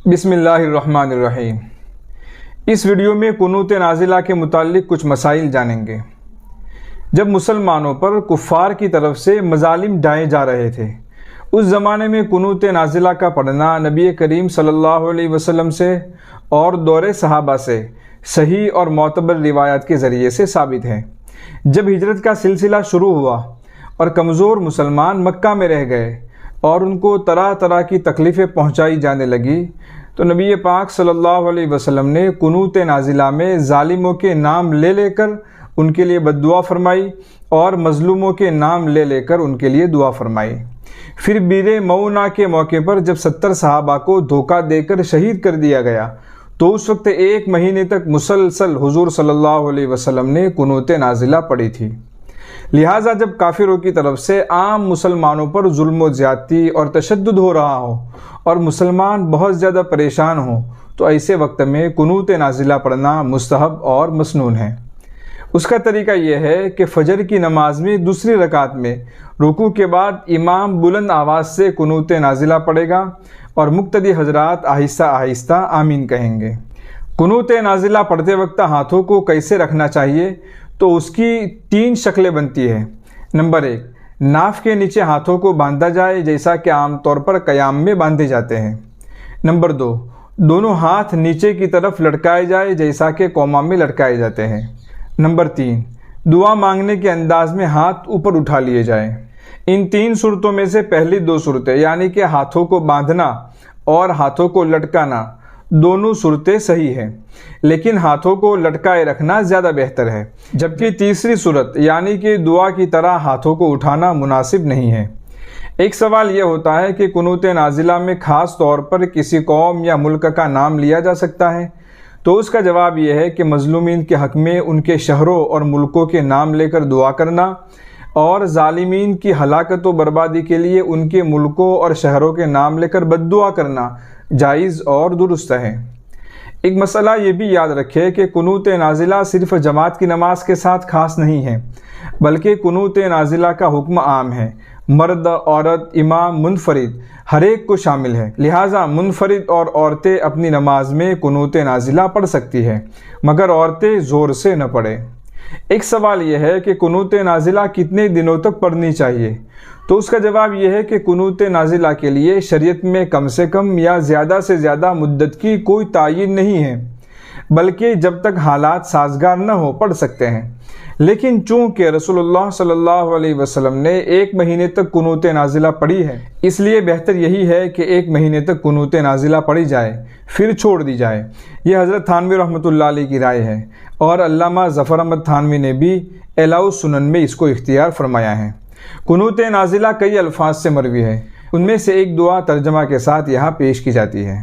بسم اللہ الرحمن الرحیم۔ اس ویڈیو میں قنوت نازلہ کے متعلق کچھ مسائل جانیں گے۔ جب مسلمانوں پر کفار کی طرف سے مظالم ڈھائے جا رہے تھے، اس زمانے میں قنوت نازلہ کا پڑھنا نبی کریم صلی اللہ علیہ وسلم سے اور دور صحابہ سے صحیح اور معتبر روایات کے ذریعے سے ثابت ہے۔ جب ہجرت کا سلسلہ شروع ہوا اور کمزور مسلمان مکہ میں رہ گئے اور ان کو طرح طرح کی تکلیفیں پہنچائی جانے لگی، تو نبی پاک صلی اللہ علیہ وسلم نے قنوت نازلہ میں ظالموں کے نام لے لے کر ان کے لیے بد دعا فرمائی اور مظلوموں کے نام لے لے کر ان کے لیے دعا فرمائی۔ پھر بیر مونا کے موقع پر جب 70 صحابہ کو دھوکہ دے کر شہید کر دیا گیا، تو اس وقت 1 مہینے تک مسلسل حضور صلی اللہ علیہ وسلم نے قنوت نازلہ پڑھی تھی۔ لہٰذا جب کافروں کی طرف سے عام مسلمانوں پر ظلم و زیادتی اور تشدد ہو رہا ہو اور مسلمان بہت زیادہ پریشان ہوں، تو ایسے وقت میں قنوت نازلہ پڑھنا مستحب اور مسنون ہے۔ اس کا طریقہ یہ ہے کہ فجر کی نماز میں دوسری رکعت میں رکوع کے بعد امام بلند آواز سے قنوت نازلہ پڑھے گا اور مقتدی حضرات آہستہ آہستہ آمین کہیں گے۔ قنوت نازلہ پڑھتے وقت ہاتھوں کو کیسے رکھنا چاہیے، تو اس کی 3 شکلیں بنتی ہیں۔ نمبر 1، ناف کے نیچے ہاتھوں کو باندھا جائے جیسا کہ عام طور پر قیام میں باندھے جاتے ہیں۔ نمبر 2، دونوں ہاتھ نیچے کی طرف لٹکائے جائے جیسا کہ قوما میں لٹکائے جاتے ہیں۔ نمبر 3، دعا مانگنے کے انداز میں ہاتھ اوپر اٹھا لیے جائیں۔ ان 3 صورتوں میں سے پہلی 2 صورتیں یعنی کہ ہاتھوں کو باندھنا اور ہاتھوں کو لٹکانا، دونوں صورتیں صحیح ہیں، لیکن ہاتھوں کو لٹکائے رکھنا زیادہ بہتر ہے، جبکہ تیسری صورت یعنی کہ دعا کی طرح ہاتھوں کو اٹھانا مناسب نہیں ہے۔ ایک سوال یہ ہوتا ہے کہ قنوت نازلہ میں خاص طور پر کسی قوم یا ملک کا نام لیا جا سکتا ہے؟ تو اس کا جواب یہ ہے کہ مظلومین کے حق میں ان کے شہروں اور ملکوں کے نام لے کر دعا کرنا اور ظالمین کی ہلاکت و بربادی کے لیے ان کے ملکوں اور شہروں کے نام لے کر بد دعا کرنا جائز اور درست ہے۔ ایک مسئلہ یہ بھی یاد رکھے کہ قنوت نازلہ صرف جماعت کی نماز کے ساتھ خاص نہیں ہے، بلکہ قنوت نازلہ کا حکم عام ہے، مرد، عورت، امام، منفرد، ہر ایک کو شامل ہے۔ لہٰذا منفرد اور عورتیں اپنی نماز میں قنوت نازلہ پڑھ سکتی ہیں، مگر عورتیں زور سے نہ پڑھیں۔ ایک سوال یہ ہے کہ قنوت نازلہ کتنے دنوں تک پڑھنی چاہیے؟ تو اس کا جواب یہ ہے کہ قنوت نازلہ کے لیے شریعت میں کم سے کم یا زیادہ سے زیادہ مدت کی کوئی تعین نہیں ہے، بلکہ جب تک حالات سازگار نہ ہو پڑھ سکتے ہیں۔ لیکن چونکہ رسول اللہ صلی اللہ علیہ وسلم نے 1 مہینے تک قنوت نازلہ پڑھی ہے، اس لیے بہتر یہی ہے کہ 1 مہینے تک قنوت نازلہ پڑھی جائے پھر چھوڑ دی جائے۔ یہ حضرت تھانوی رحمۃ اللہ علیہ کی رائے ہے، اور علامہ ظفر احمد تھانوی نے بھی اعلاء السنن میں اس کو اختیار فرمایا ہے۔ قنوت نازلہ کئی الفاظ سے مروی ہے، ان میں سے ایک دعا ترجمہ کے ساتھ یہاں پیش کی جاتی ہے۔